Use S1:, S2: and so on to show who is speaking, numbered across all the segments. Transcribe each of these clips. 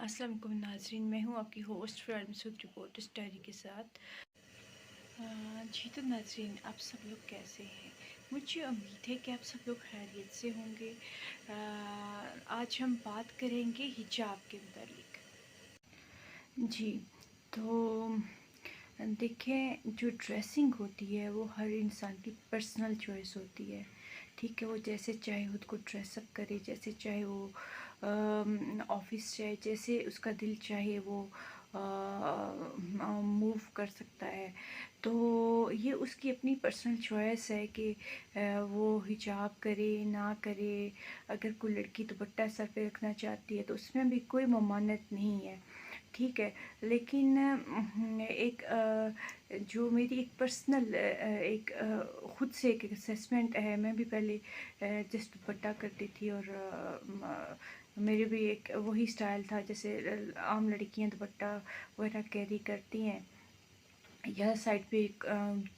S1: अस्सलाम वालेकुम नाज़रीन, मैं हूँ आपकी होस्ट फ्रेंड्स रिपोर्ट स्टडी के साथ। जी तो नाज़रीन, आप सब लोग कैसे हैं? मुझे उम्मीद है कि आप सब लोग खैरियत से होंगे। आज हम बात करेंगे हिजाब के मुतालिक। जी तो देखें, जो ड्रेसिंग होती है वो हर इंसान की पर्सनल चॉइस होती है। ठीक है, वो जैसे चाहे खुद को ड्रेसअप करे, जैसे चाहे वो ऑफिस जाए, जैसे उसका दिल चाहे वो मूव कर सकता है। तो ये उसकी अपनी पर्सनल चॉइस है कि वो हिजाब करे ना करे। अगर कोई लड़की दुपट्टा सर पे रखना चाहती है तो उसमें भी कोई ममानत नहीं है, ठीक है। लेकिन एक जो मेरी एक पर्सनल एक ख़ुद से एक असेसमेंट है। मैं भी पहले जस्ट दुपट्टा करती थी और मेरे भी एक वही स्टाइल था जैसे आम लड़कियां दुपट्टा वगैरह कैरी करती हैं, या साइड पे एक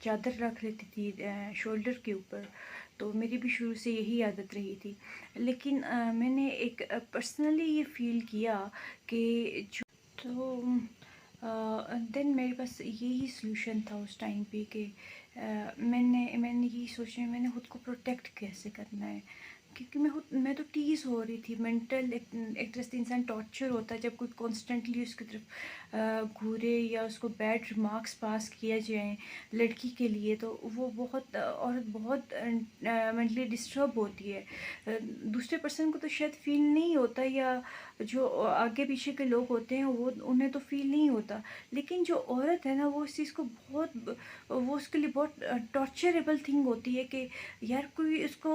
S1: चादर रख लेती थी शोल्डर के ऊपर। तो मेरी भी शुरू से यही आदत रही थी। लेकिन मैंने एक पर्सनली ये फ़ील किया कि जो देन मेरे पास यही सॉल्यूशन था उस टाइम पे कि मैंने यही सोचा मैंने खुद को प्रोटेक्ट कैसे करना है। क्योंकि मैं तो टीज़ हो रही थी। मेंटल एक तरह से इंसान टॉर्चर होता है जब कोई कॉन्स्टेंटली उसकी तरफ घूरे या उसको बैड रिमार्क्स पास किया जाए लड़की के लिए, तो वो बहुत औरत बहुत मेंटली डिस्टर्ब होती है। दूसरे पर्सन को तो शायद फील नहीं होता, या जो आगे पीछे के लोग होते हैं वो उन्हें तो फील नहीं होता। लेकिन जो औरत है ना, वो इस चीज़ को वो उसके लिए बहुत टॉर्चरेबल थिंग होती है कि यार कोई उसको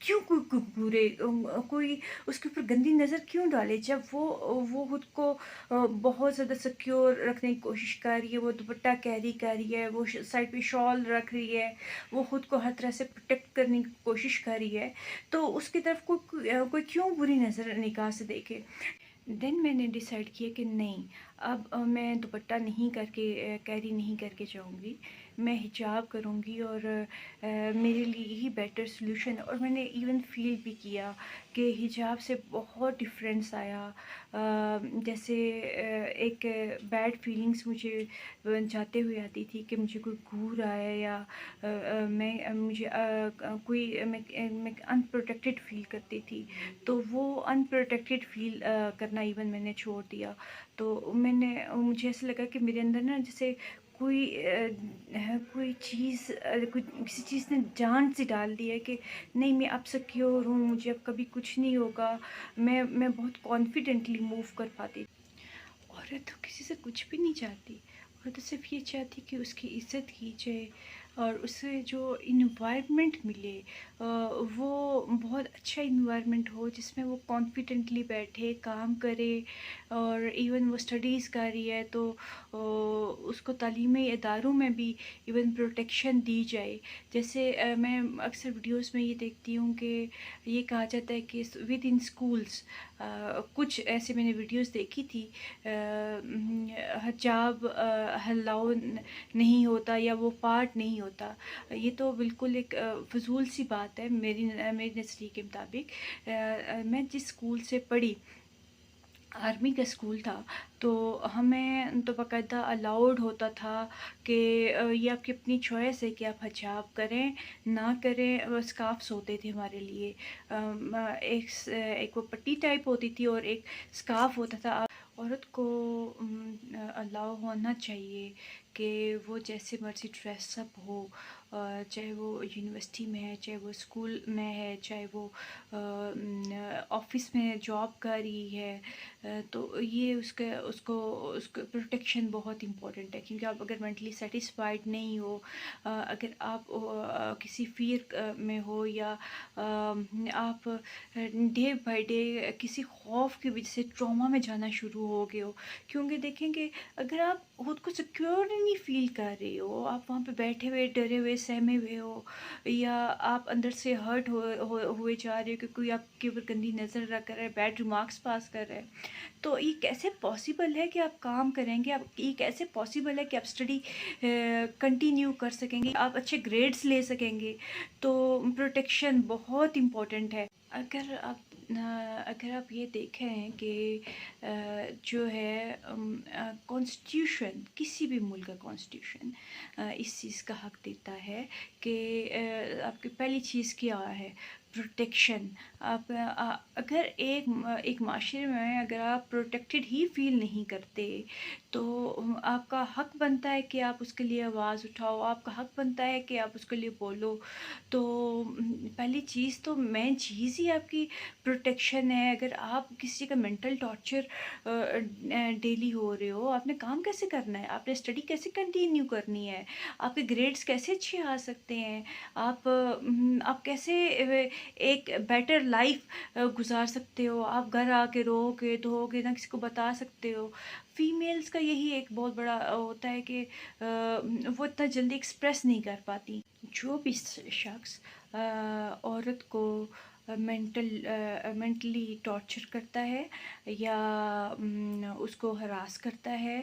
S1: क्यों कोई घूरे, कोई उसके ऊपर गंदी नज़र क्यों डाले, जब वो खुद को बहुत ज़्यादा सिक्योर रखने की कोशिश कर रही है। वो दुपट्टा कैरी कर रही है, वो साइड पे शॉल रख रही है, वो खुद को हर तरह से प्रोटेक्ट करने की कोशिश कर रही है। तो उसकी तरफ कोई क्यों बुरी नज़र निगाह से देखे। देन मैंने डिसाइड किया कि नहीं, अब मैं दुपट्टा नहीं करके कैरी नहीं करके जाऊंगी, मैं हिजाब करूंगी। और मेरे लिए यही बेटर सोल्यूशन है। और मैंने इवन फील भी किया कि हिजाब से बहुत डिफरेंस आया। जैसे एक बैड फीलिंग्स मुझे जाते हुए आती थी कि मुझे कोई घूर आया, या मुझे मैं अनप्रोटेक्टेड फील करती थी। तो वो अनप्रोटेक्टेड फील करना इवन मैंने छोड़ दिया। तो मुझे ऐसा लगा कि मेरे अंदर ना जैसे कोई चीज़ कोई किसी चीज़ ने जान सी डाल दी है कि नहीं, मैं अब सिक्योर हूँ, मुझे अब कभी कुछ नहीं होगा। मैं बहुत कॉन्फिडेंटली मूव कर पाती। औरत तो किसी से कुछ भी नहीं चाहती। औरत तो सिर्फ ये चाहती कि उसकी इज्जत की जाए और उसे जो इन्वायरमेंट मिले वो बहुत अच्छा इन्वायरमेंट हो जिसमें वो कॉन्फिडेंटली बैठे काम करे। और इवन वो स्टडीज़ कर रही है तो उसको तालीमी इदारों में भी इवन प्रोटेक्शन दी जाए। जैसे मैं अक्सर वीडियोस में ये देखती हूँ कि ये कहा जाता है कि विद इन स्कूल्स कुछ ऐसे मैंने वीडियोस देखी थी, हिजाब अलाउ नहीं होता या वो पार्ट नहीं होता। ये तो बिल्कुल एक फ़िज़ूल सी बात है मेरी नज़रिए के मुताबिक। मैं जिस स्कूल से पढ़ी, आर्मी का स्कूल था, तो हमें तो बाकायदा अलाउड होता था कि ये आपकी अपनी चॉइस है कि आप हिजाब करें ना करें। स्कार्फ्स होते थे हमारे लिए। एक वो पट्टी टाइप होती थी और एक स्कार्फ होता था। औरत को अलाउ होना चाहिए कि वो जैसे मर्ज़ी ड्रेसअप हो, चाहे वो यूनिवर्सिटी में है, चाहे वो स्कूल में है, चाहे वो ऑफिस में जॉब कर रही है। तो ये उसको प्रोटेक्शन बहुत इम्पोर्टेंट है। क्योंकि आप अगर मेंटली सेटिस्फाइड नहीं हो, अगर आप किसी फियर में हो, या आप डे बाय डे किसी खौफ की वजह से ट्रॉमा में जाना शुरू हो गए हो। क्योंकि देखेंगे, अगर आप खुद को सिक्योर नहीं फील कर रहे हो, आप वहाँ पे बैठे हुए डरे हुए सहमे हुए हो, या आप अंदर से हर्ट हुए जा रहे हो कि कोई आपके ऊपर गंदी नज़र रख रहा है, बैड रिमार्क्स पास कर रहा है, तो ये कैसे पॉसिबल है कि आप काम करेंगे? आप ये कैसे पॉसिबल है कि आप स्टडी कंटिन्यू कर सकेंगे, आप अच्छे ग्रेड्स ले सकेंगे? तो प्रोटेक्शन बहुत इम्पोर्टेंट है। अगर आप اگر آپ یہ دیکھیں کہ جو ہے کانسٹیٹیوشن، کسی بھی ملک کا کانسٹیٹیوشن اس چیز کا حق دیتا ہے کہ آپ کی پہلی چیز کیا ہے؟ پروٹیکشن. آپ اگر ایک معاشرے میں اگر آپ پروٹیکٹڈ ہی فیل نہیں کرتے تو آپ کا حق بنتا ہے کہ آپ اس کے لیے آواز اٹھاؤ، آپ کا حق بنتا ہے کہ آپ اس کے لیے بولو. تو پہلی چیز تو مین چیز ہی آپ کی پروٹیکشن ہے. اگر آپ کسی کا مینٹل ٹارچر ڈیلی ہو رہے ہو، آپ نے کام کیسے کرنا ہے؟ آپ نے اسٹڈی کیسے کنٹینیو کرنی ہے؟ آپ کے گریڈز کیسے اچھے آ سکتے ہیں؟ آپ کیسے ایک بیٹر لائف گزار سکتے ہو؟ آپ گھر آ کے رو کے دھو کے نہ کسی کو بتا سکتے ہو. فیمیلز کا یہی ایک بہت بڑا ہوتا ہے کہ وہ اتنا جلدی ایکسپریس نہیں کر پاتی. جو بھی شخص عورت کو مینٹلی ٹارچر کرتا ہے یا اس کو ہراس کرتا ہے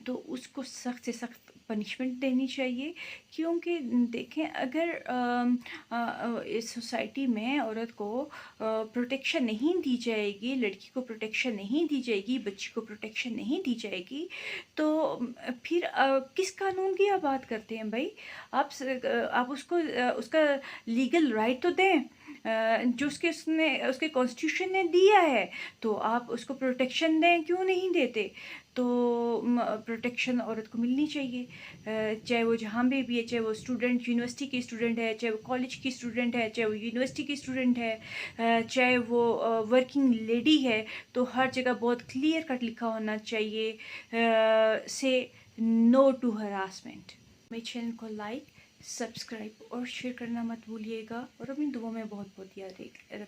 S1: تو اس کو سخت سے سخت پنشمنٹ دینی چاہیے. کیونکہ دیکھیں، اگر اس سوسائٹی میں عورت کو پروٹیکشن نہیں دی جائے گی، لڑکی کو پروٹیکشن نہیں دی جائے گی، بچی کو پروٹیکشن نہیں دی جائے گی، تو پھر کس قانون کی آپ بات کرتے ہیں بھائی؟ آپ اس کو اس کا لیگل رائٹ تو دیں جو اس کے کانسٹیٹیوشن نے دیا ہے. تو آپ اس کو پروٹیکشن دیں، کیوں نہیں دیتے؟ تو پروٹیکشن عورت کو ملنی چاہیے، چاہے وہ جہاں بھی ہے، چاہے وہ اسٹوڈنٹ یونیورسٹی کی اسٹوڈنٹ ہے، چاہے وہ کالج کی اسٹوڈنٹ ہے، چاہے وہ یونیورسٹی کی اسٹوڈنٹ ہے، چاہے وہ ورکنگ لیڈی ہے. تو ہر جگہ بہت کلیئر کٹ لکھا ہونا چاہیے سے نو ٹو ہراسمنٹ. میرے چینل کو لائک، سبسکرائب اور شیئر کرنا مت بھولیے گا، اور اپنی دعاؤں میں بہت بہت یاد رکھیے.